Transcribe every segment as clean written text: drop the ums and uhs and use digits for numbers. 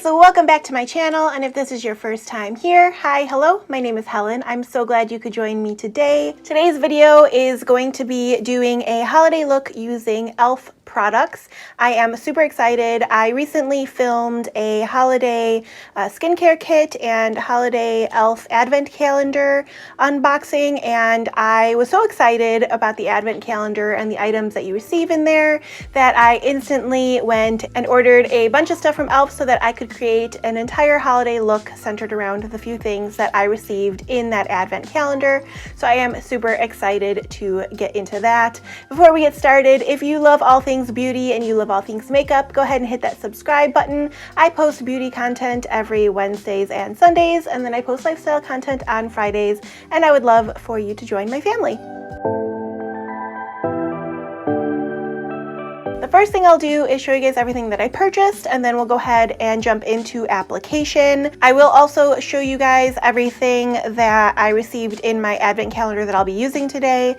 guys, welcome back to my channel, and if this is your first time here, hi, hello, my name is Helen. I'm so glad you could join me today. Today's video is going to be doing a holiday look using e.l.f. products. I am super excited. I recently filmed a holiday skincare kit and holiday e.l.f. advent calendar unboxing, and I was so excited about the advent calendar and the items that you receive in there that I instantly went and ordered a bunch of stuff from e.l.f. so that I could create an entire holiday look centered around the few things that I received in that advent calendar. So I am super excited to get into that. Before we get started, if you love all things beauty and you love all things makeup, go ahead and hit that subscribe button. I post beauty content every Wednesdays and Sundays, and then I post lifestyle content on Fridays, and I would love for you to join my family. The first thing I'll do is show you guys everything that I purchased, and then we'll go ahead and jump into application. I will also show you guys everything that I received in my advent calendar that I'll be using today,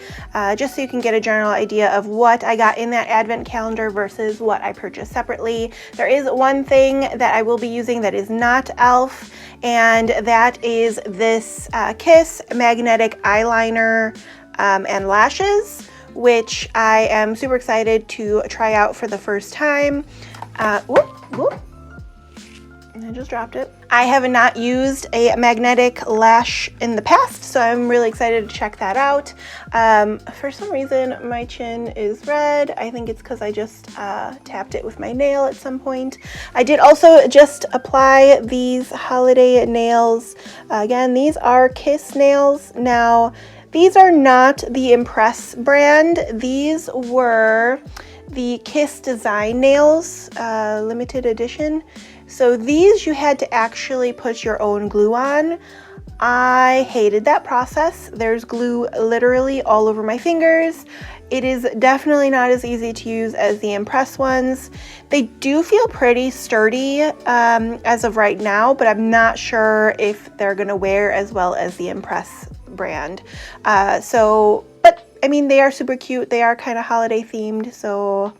just so you can get a general idea of what I got in that advent calendar versus what I purchased separately. There is one thing that I will be using that is not e.l.f., and that is this Kiss magnetic eyeliner and lashes, which I am super excited to try out for the first time. Whoop. And I just dropped it. I have not used a magnetic lash in the past, so I'm really excited to check that out. For some reason, my chin is red. I think it's because I just tapped it with my nail at some point. I did also just apply these holiday nails. Again, these are Kiss nails. Now, these are not the Impress brand. These were the Kiss Design Nails, limited edition. So these you had to actually put your own glue on. I hated that process. There's glue literally all over my fingers. It is definitely not as easy to use as the Impress ones. They do feel pretty sturdy as of right now, but I'm not sure if they're gonna wear as well as the Impress brand. But I mean, they are super cute. They are kind of holiday themed, so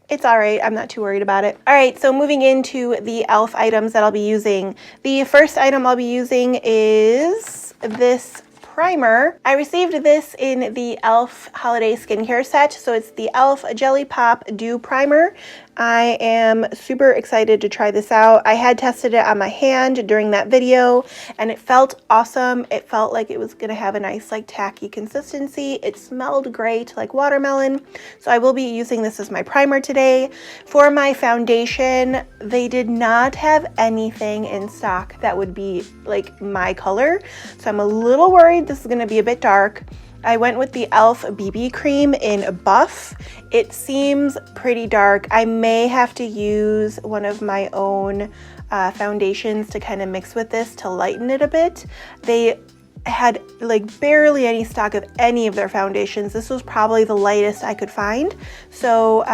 it's all right. I'm not too worried about it. All right, so moving into the e.l.f. items that I'll be using. The first item I'll be using is this primer. I received this in the e.l.f. holiday skincare set, so it's the e.l.f. Jelly Pop Dew Primer. I am super excited to try this out. I had tested it on my hand during that video, and it felt awesome. It felt like it was gonna have a nice, like, tacky consistency. It smelled great, like watermelon. So I will be using this as my primer today. For my foundation, they did not have anything in stock that would be like my color, so I'm a little worried this is gonna be a bit dark. I went with the e.l.f. BB cream in Buff. It seems pretty dark. I may have to use one of my own foundations to kind of mix with this to lighten it a bit. They had like barely any stock of any of their foundations. This was probably the lightest I could find. So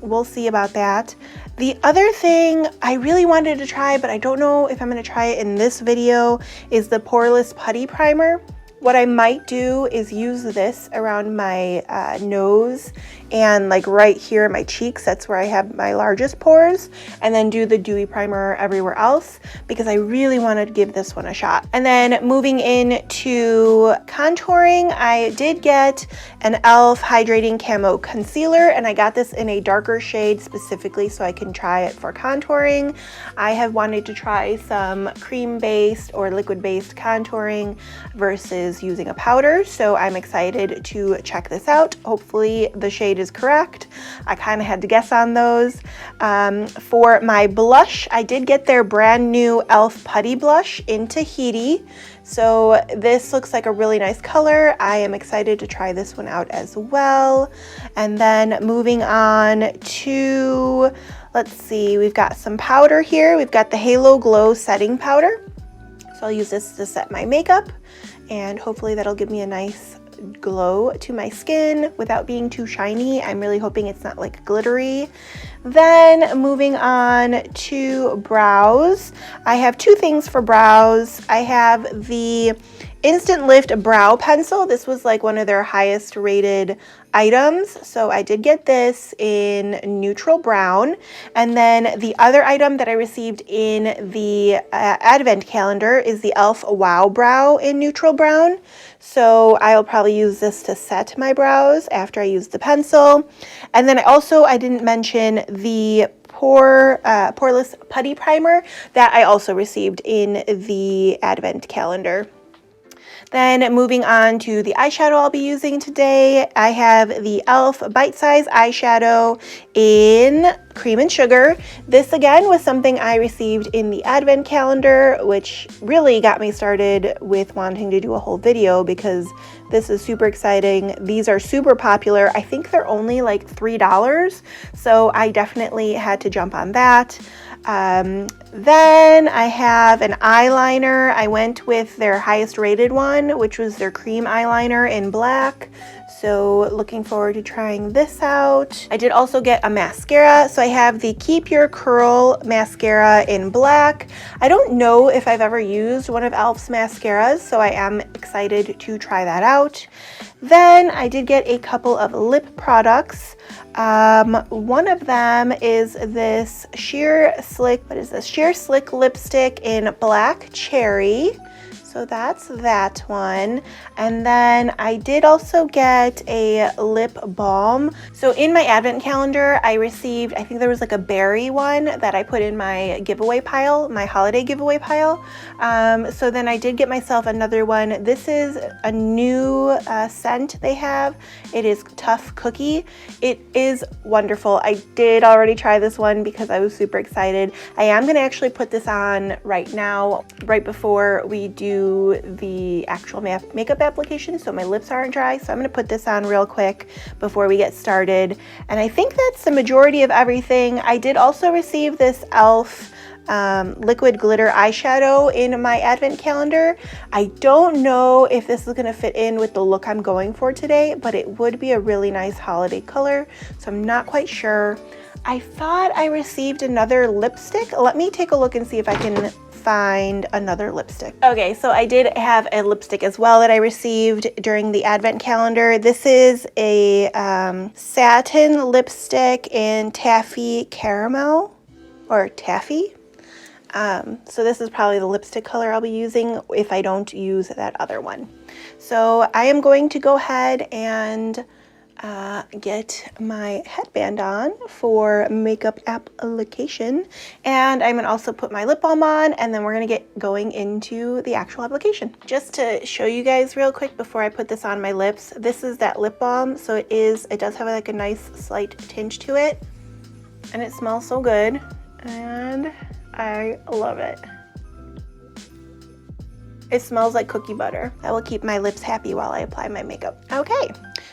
we'll see about that. The other thing I really wanted to try, but I don't know if I'm gonna try it in this video, is the Poreless Putty Primer. What I might do is use this around my nose and like right here in my cheeks. That's where I have my largest pores, and then do the dewy primer everywhere else because I really want to give this one a shot. And then moving into contouring, I did get an e.l.f. Hydrating Camo Concealer, and I got this in a darker shade specifically so I can try it for contouring. I have wanted to try some cream-based or liquid-based contouring versus using a powder, so I'm excited to check this out. Hopefully the shade is correct. I kind of had to guess on those. For my blush, I did get their brand new e.l.f. Putty Blush in Tahiti. So this looks like a really nice color. I am excited to try this one out as well. And then moving on to, let's see, we've got some powder here. We've got the Halo Glow Setting Powder. So I'll use this to set my makeup, and hopefully that'll give me a nice glow to my skin without being too shiny. I'm really hoping it's not like glittery. Then moving on to brows. I have two things for brows. I have the Instant Lift Brow Pencil. This was like one of their highest rated items. So I did get this in neutral brown. And then the other item that I received in the advent calendar is the e.l.f. Wow Brow in neutral brown. So I'll probably use this to set my brows after I use the pencil. And then I didn't mention the Poreless Putty Primer that I also received in the advent calendar. Then moving on to the eyeshadow I'll be using today, I have the e.l.f. Bite Size Eyeshadow in Cream and Sugar. This again was something I received in the advent calendar, which really got me started with wanting to do a whole video because this is super exciting. These are super popular. I think they're only like $3, so I definitely had to jump on that. Then I have an eyeliner. I went with their highest rated one, which was their cream eyeliner in black. So looking forward to trying this out. I did also get a mascara. So I have the Keep Your Curl mascara in black. I don't know if I've ever used one of e.l.f.'s mascaras, so I am excited to try that out. Then I did get a couple of lip products. One of them is this Sheer Slick lipstick in Black Cherry. So that's that one. And then I did also get a lip balm. So in my advent calendar, I received, I think there was like a berry one that I put in my giveaway pile, my holiday giveaway pile. So then I did get myself another one. This is a new scent they have. It is Tough Cookie. It is wonderful. I did already try this one because I was super excited. I am gonna actually put this on right now, right before we do the actual makeup application, so my lips aren't dry. So I'm going to put this on real quick before we get started. And I think that's the majority of everything. I did also receive this e.l.f. Liquid Glitter eyeshadow in my advent calendar. I don't know if this is going to fit in with the look I'm going for today, but it would be a really nice holiday color, so I'm not quite sure. I thought I received another lipstick. Let me take a look and see if I can find another lipstick. Okay, so I did have a lipstick as well that I received during the advent calendar. This is a satin lipstick in Taffy Caramel, or Taffy. So this is probably the lipstick color I'll be using if I don't use that other one. So I am going to go ahead and get my headband on for makeup application, and I'm gonna also put my lip balm on, and then we're gonna get going into the actual application. Just to show you guys real quick before I put this on my lips, this is that lip balm. So it does have like a nice slight tinge to it, and it smells so good, and I love it. It smells like cookie butter. That will keep my lips happy while I apply my makeup. Okay,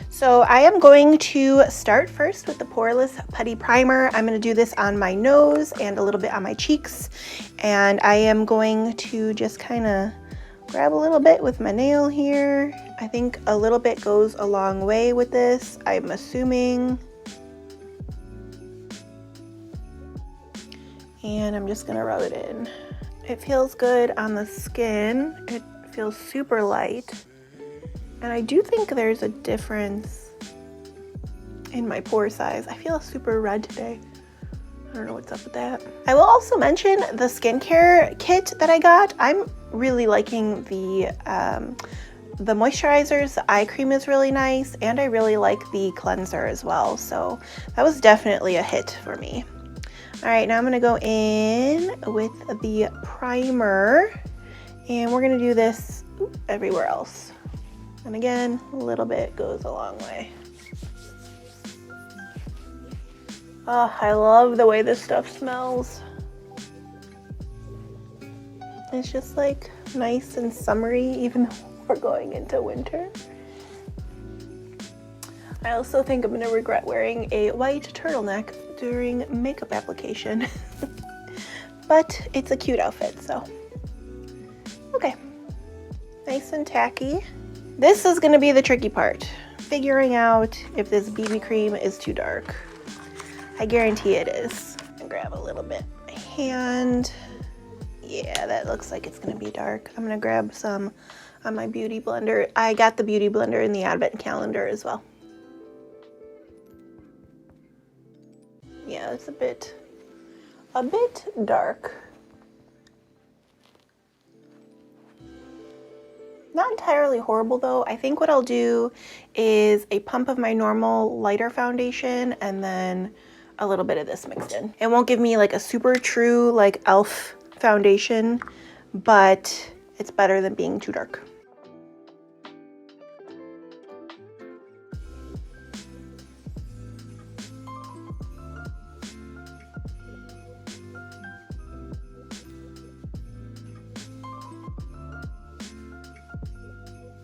so I am going to start first with the Poreless Putty Primer. I'm gonna do this on my nose and a little bit on my cheeks. And I am going to just kind of grab a little bit with my nail here. I think a little bit goes a long way with this, I'm assuming. And I'm just gonna rub it in. It feels good on the skin. It feels super light. And I do think there's a difference in my pore size. I feel super red today. I don't know what's up with that. I will also mention the skincare kit that I got. I'm really liking the moisturizers. The eye cream is really nice, and I really like the cleanser as well. So that was definitely a hit for me. All right, now I'm gonna go in with the primer, and we're gonna do this everywhere else. And again, a little bit goes a long way. Oh, I love the way this stuff smells. It's just like nice and summery, even though we're going into winter. I also think I'm gonna regret wearing a white turtleneck during makeup application. But it's a cute outfit, so. Okay, nice and tacky. This is gonna be the tricky part, figuring out if this BB cream is too dark. I guarantee it is. I'll grab a little bit in my hand. Yeah, that looks like it's gonna be dark. I'm gonna grab some on my beauty blender. I got the beauty blender in the advent calendar as well. Yeah, it's a bit dark. Not entirely horrible though. I think what I'll do is a pump of my normal lighter foundation and then a little bit of this mixed in. It won't give me like a super true like e.l.f. foundation, but it's better than being too dark.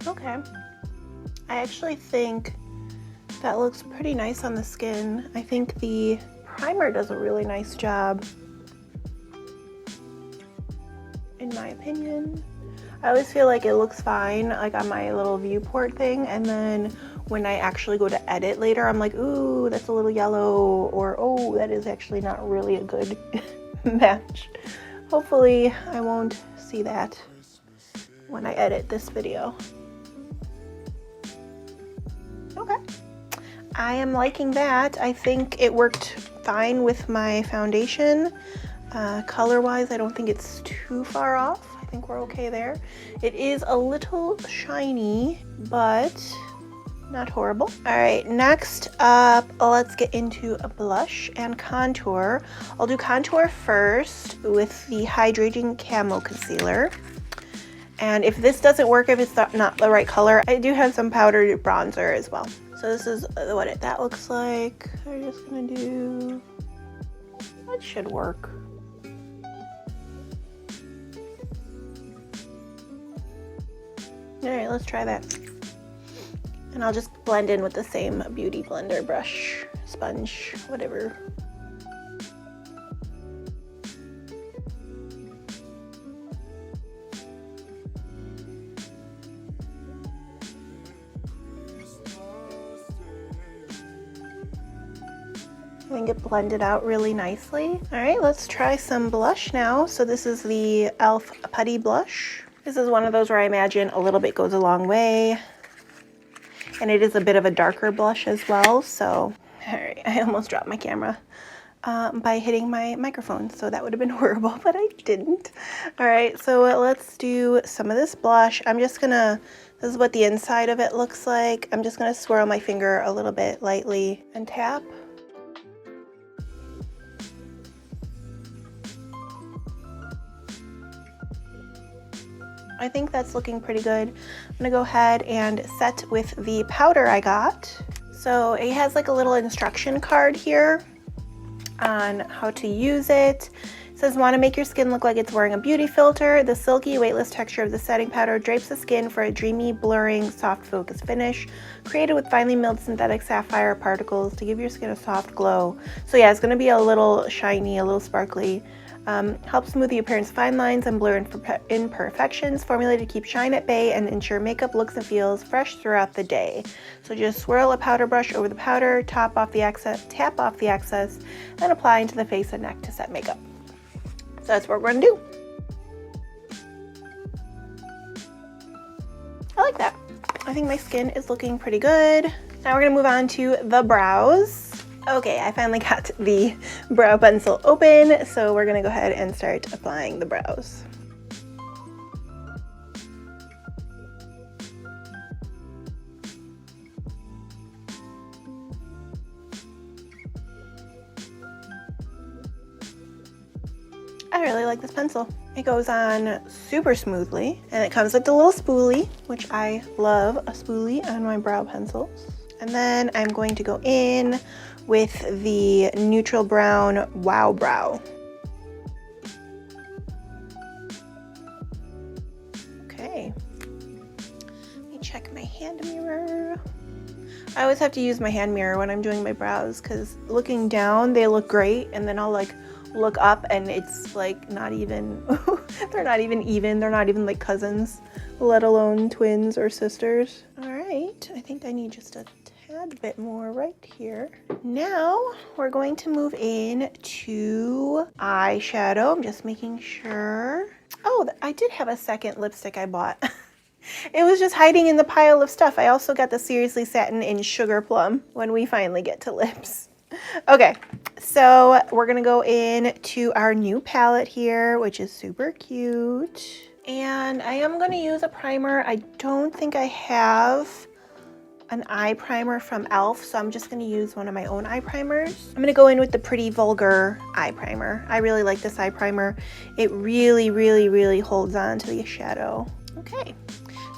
Okay, I actually think that looks pretty nice on the skin. I think the primer does a really nice job, in my opinion. I always feel like it looks fine, like on my little viewport thing, and then when I actually go to edit later, I'm like, ooh, that's a little yellow, or oh, that is actually not really a good match. Hopefully, I won't see that when I edit this video. Okay, I am liking that. I think it worked fine with my foundation. Color-wise, I don't think it's too far off. I think we're okay there. It is a little shiny, but not horrible. All right, next up, let's get into a blush and contour. I'll do contour first with the Hydrating Camo Concealer. And if this doesn't work, if it's not the right color, I do have some powdered bronzer as well. So this is what that looks like. I'm just gonna do, that should work. All right, let's try that. And I'll just blend in with the same beauty blender brush, sponge, whatever. I think it blended out really nicely. All right, let's try some blush now. So this is the e.l.f. Putty Blush. This is one of those where I imagine a little bit goes a long way. And it is a bit of a darker blush as well. So, all right, I almost dropped my camera by hitting my microphone. So that would have been horrible, but I didn't. All right, so let's do some of this blush. I'm just gonna, this is what the inside of it looks like. I'm just gonna swirl my finger a little bit lightly and tap. I think that's looking pretty good. I'm gonna go ahead and set with the powder I got. So it has like a little instruction card here on how to use it. It says, want to make your skin look like it's wearing a beauty filter? The silky, weightless texture of the setting powder drapes the skin for a dreamy, blurring, soft focus finish, created with finely milled synthetic sapphire particles to give your skin a soft glow. So yeah, it's gonna be a little shiny, a little sparkly. Helps smooth the appearance of fine lines and blur imperfections, formulated to keep shine at bay and ensure makeup looks and feels fresh throughout the day. So just swirl a powder brush over the powder, tap off the excess, and apply into the face and neck to set makeup. So that's what we're gonna do. I like that. I think my skin is looking pretty good. Now we're gonna move on to the brows. Okay, I finally got the brow pencil open, so we're gonna go ahead and start applying the brows. I really like this pencil. It goes on super smoothly, and it comes with the little spoolie, which I love a spoolie on my brow pencils. And then I'm going to go in with the neutral brown Wow Brow. Okay, let me check my hand mirror. I always have to use my hand mirror when I'm doing my brows because looking down, they look great, and then I'll like look up and it's like not even, they're not even like cousins, let alone twins or sisters. All right, I think I need just a tad add a bit more right here. Now we're going to move in to eyeshadow. I'm just making sure. Oh, I did have a second lipstick I bought. It was just hiding in the pile of stuff. I also got the Seriously Satin in Sugar Plum when we finally get to lips. Okay, so we're gonna go in to our new palette here, which is super cute. And I am gonna use a primer. I don't think I have an eye primer from e.l.f., so I'm just gonna use one of my own eye primers. I'm gonna go in with the Pretty Vulgar eye primer. I really like this eye primer. It really holds on to the shadow. Okay.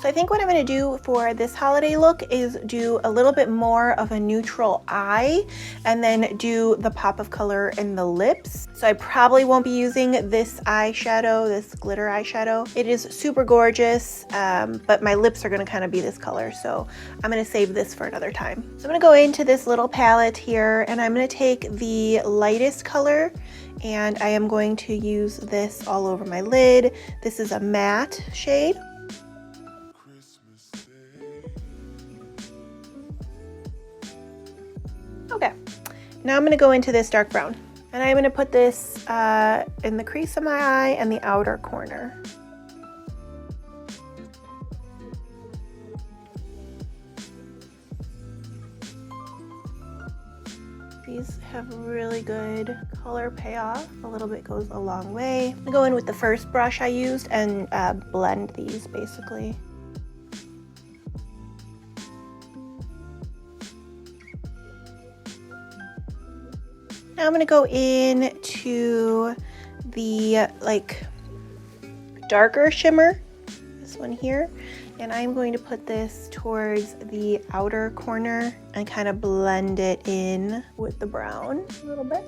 So I think what I'm going to do for this holiday look is do a little bit more of a neutral eye and then do the pop of color in the lips. So I probably won't be using this eyeshadow, this glitter eyeshadow. It is super gorgeous, but my lips are going to kind of be this color. So I'm going to save this for another time. So I'm going to go into this little palette here and I'm going to take the lightest color and I am going to use this all over my lid. This is a matte shade. Okay, now I'm going to go into this dark brown and I'm going to put this in the crease of my eye and the outer corner. These have really good color payoff. A little bit goes a long way. I'm going to go in with the first brush I used and blend these basically. Now I'm going to go in to the darker shimmer, this one here, and I'm going to put this towards the outer corner and kind of blend it in with the brown a little bit.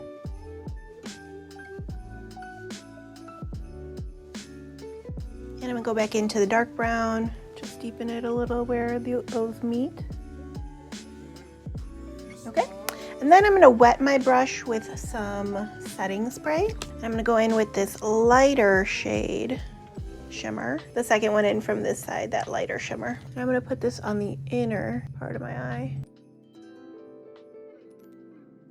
And I'm going to go back into the dark brown, just deepen it a little where those meet. Okay. And then I'm going to wet my brush with some setting spray. I'm going to go in with this lighter shade shimmer, the second one in from this side, that lighter shimmer. And I'm going to put this on the inner part of my eye.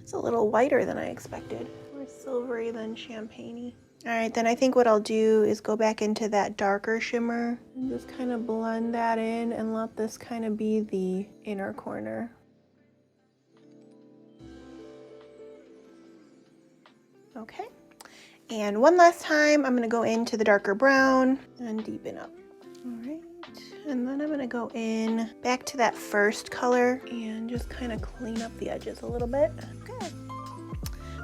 It's a little whiter than I expected, more silvery than champagne-y. All right, then I think what I'll do is go back into that darker shimmer and just kind of blend that in and let this kind of be the inner corner. Okay, and one last time, I'm gonna go into the darker brown and deepen up. All right, and then I'm gonna go in back to that first color and just kind of clean up the edges a little bit. Okay,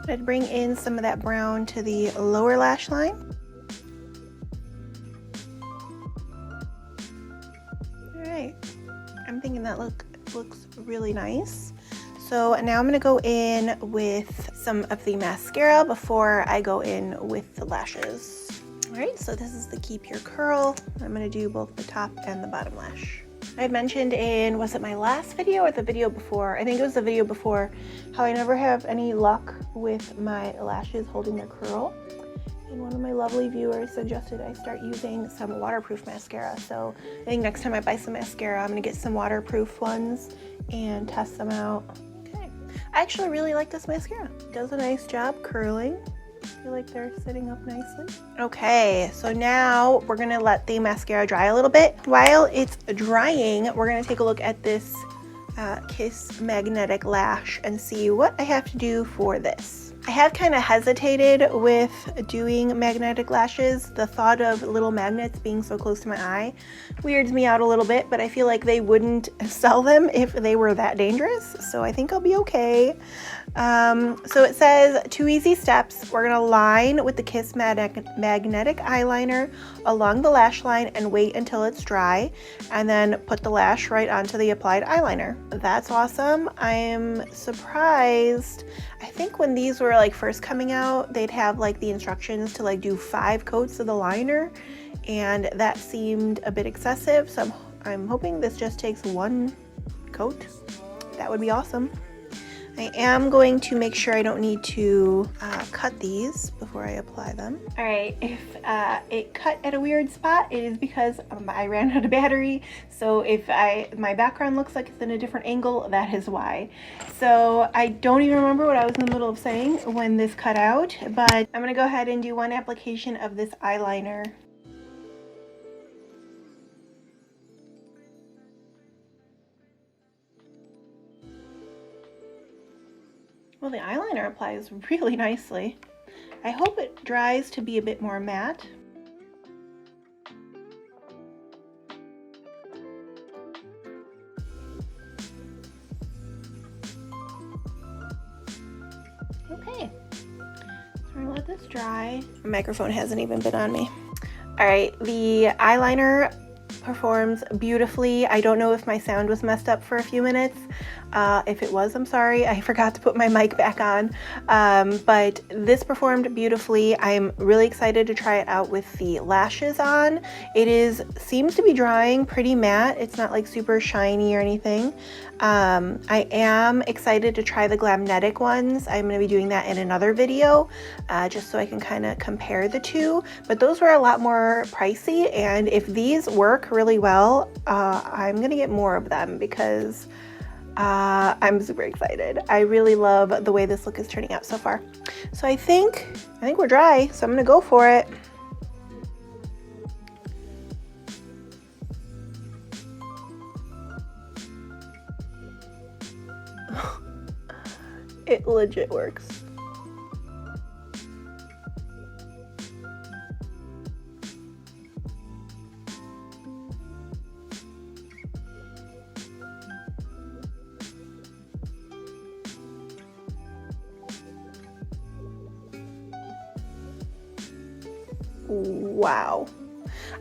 I'd bring in some of that brown to the lower lash line. All right, I'm thinking that looks really nice. So now I'm going to go in with some of the mascara before I go in with the lashes. All right, so this is the Keep Your Curl. I'm going to do both the top and the bottom lash. I had mentioned in, was it my last video or the video before? I think it was the video before, how I never have any luck with my lashes holding their curl. And one of my lovely viewers suggested I start using some waterproof mascara. So I think next time I buy some mascara, I'm going to get some waterproof ones and test them out. I actually really like this mascara. It does a nice job curling. I feel like they're sitting up nicely. Okay, so now we're gonna let the mascara dry a little bit. While it's drying, we're gonna take a look at this Kiss Magnetic Lash and see what I have to do for this. I have kind of hesitated with doing magnetic lashes. The thought of little magnets being so close to my eye weirds me out a little bit, but I feel like they wouldn't sell them if they were that dangerous, so I think I'll be okay. So it says 2 easy steps. We're gonna line with the Kiss Magnetic eyeliner along the lash line and wait until it's dry, and then put the lash right onto the applied eyeliner. That's awesome. I am surprised. I think when these were like first coming out, they'd have like the instructions to like do 5 coats of the liner, and that seemed a bit excessive, so I'm hoping this just takes 1 coat. That would be awesome. I am going to make sure I don't need to cut these before I apply them. All right, if it cut at a weird spot, it is because I ran out of battery. So if my background looks like it's in a different angle, that is why. So I don't even remember what I was in the middle of saying when this cut out, but I'm gonna go ahead and do one application of this eyeliner. Well, the eyeliner applies really nicely. I hope it dries to be a bit more matte. Okay, so we're gonna let this dry. My microphone hasn't even been on me. All right, the eyeliner performs beautifully. I don't know if my sound was messed up for a few minutes. If it was, I'm sorry. I forgot to put my mic back on. But this performed beautifully. I'm really excited to try it out with the lashes on. It seems to be drying pretty matte. It's not like super shiny or anything. I am excited to try the Glamnetic ones. I'm going to be doing that in another video, just so I can kind of compare the two. But those were a lot more pricey, and if these work really well, I'm going to get more of them because I'm super excited. I really love the way this look is turning out so far. So I think we're dry, so I'm gonna go for it. It legit works. Wow.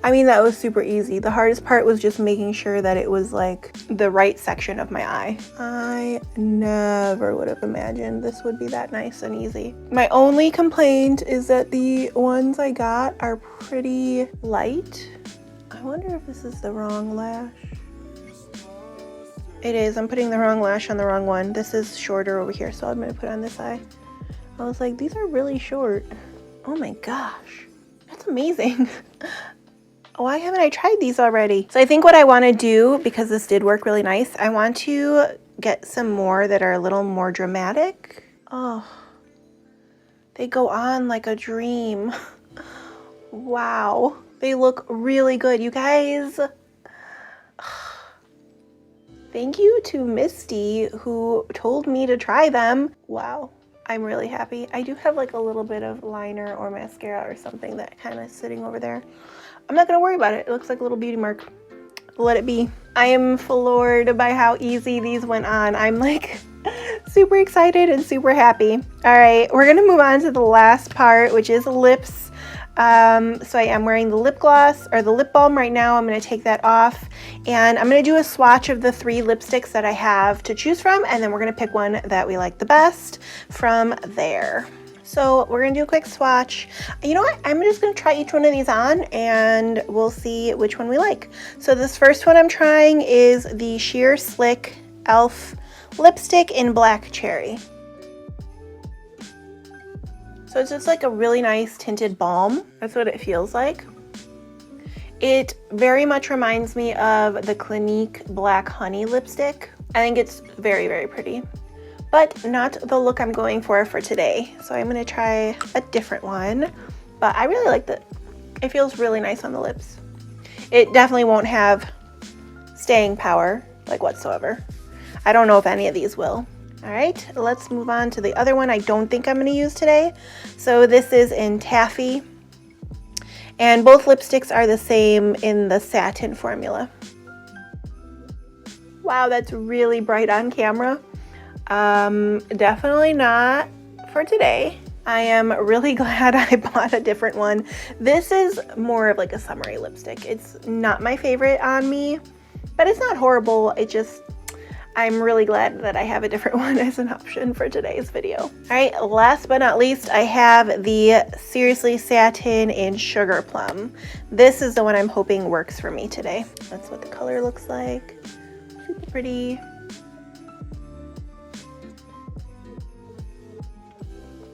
I mean, that was super easy. The hardest part was just making sure that it was like the right section of my eye. I never would have imagined this would be that nice and easy. My only complaint is that the ones I got are pretty light. I wonder if this is the wrong lash. It is. I'm putting the wrong lash on the wrong one. This is shorter over here, so I'm gonna put it on this eye. I was like, these are really short. Oh my gosh. That's amazing. Why haven't I tried these already? So I think what I want to do, because this did work really nice, I want to get some more that are a little more dramatic. Oh, they go on like a dream. Wow, they look really good, you guys. Thank you to Misty who told me to try them. Wow. I'm really happy. I do have like a little bit of liner or mascara or something that kind of sitting over there. I'm not gonna worry about it. It looks like a little beauty mark. Let it be. I am floored by how easy these went on. I'm like super excited and super happy. All right, we're gonna move on to the last part, which is lips. So I am wearing the lip gloss or the lip balm right now. I'm going to take that off and I'm going to do a swatch of the 3 lipsticks that I have to choose from, and then we're going to pick one that we like the best from there. So we're going to do a quick swatch. You know what? I'm just going to try each one of these on and we'll see which one we like. So this first one I'm trying is the Sheer Slick e.l.f. lipstick in Black Cherry. So it's just like a really nice tinted balm. That's what it feels like. It very much reminds me of the Clinique Black Honey lipstick. I think it's very, very pretty, but not the look I'm going for today. So I'm gonna try a different one, but I really like it. It feels really nice on the lips. It definitely won't have staying power, like whatsoever. I don't know if any of these will. All right, let's move on to the other one I don't think I'm gonna use today. So this is in Taffy, and both lipsticks are the same in the satin formula. Wow, that's really bright on camera. Definitely not for today. I am really glad I bought a different one. This is more of like a summery lipstick. It's not my favorite on me, but it's not horrible. I'm really glad that I have a different one as an option for today's video. All right, last but not least, I have the Seriously Satin in Sugar Plum. This is the one I'm hoping works for me today. That's what the color looks like. Super pretty.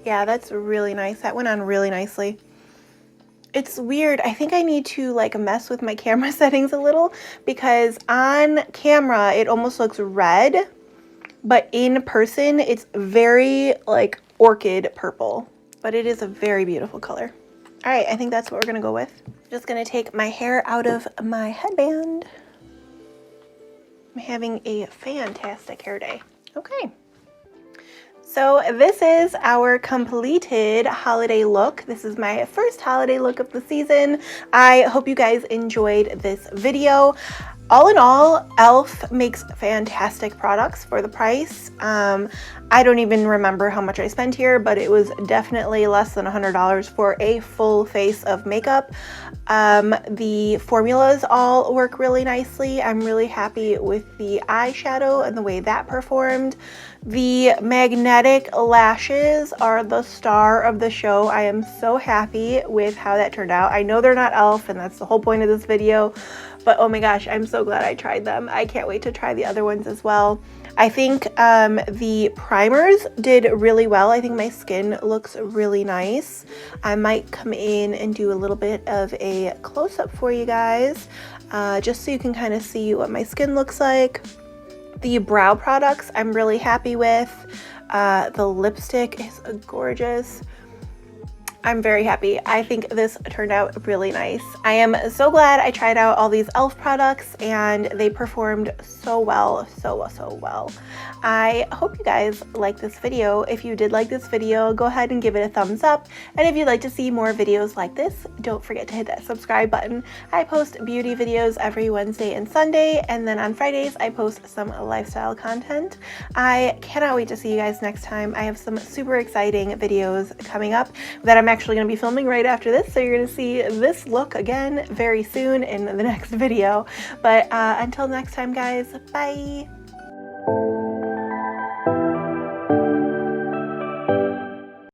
Yeah, that's really nice. That went on really nicely. It's weird. I think I need to like mess with my camera settings a little because on camera it almost looks red, but in person it's very like orchid purple, but it is a very beautiful color. All right, I think that's what we're gonna go with. Just gonna take my hair out of my headband. I'm having a fantastic hair day. Okay. So this is our completed holiday look. This is my first holiday look of the season. I hope you guys enjoyed this video. All in all, e.l.f. makes fantastic products for the price. I don't even remember how much I spent here, but it was definitely less than $100 for a full face of makeup. The formulas all work really nicely. I'm really happy with the eyeshadow and the way that performed. The magnetic lashes are the star of the show. I am so happy with how that turned out. I know they're not e.l.f. and that's the whole point of this video, but oh my gosh, I'm so glad I tried them. I can't wait to try the other ones as well. I think the primers did really well. I think my skin looks really nice. I might come in and do a little bit of a close-up for you guys, just so you can kind of see what my skin looks like. The brow products I'm really happy with. The lipstick is gorgeous. I'm very happy. I think this turned out really nice. I am so glad I tried out all these e.l.f. products and they performed so well, so well. I hope you guys like this video. If you did like this video, go ahead and give it a thumbs up. And if you'd like to see more videos like this, don't forget to hit that subscribe button. I post beauty videos every Wednesday and Sunday, and then on Fridays I post some lifestyle content. I cannot wait to see you guys next time. I have some super exciting videos coming up that I'm actually going to be filming right after this, so you're going to see this look again very soon in the next video. But until next time, guys, bye!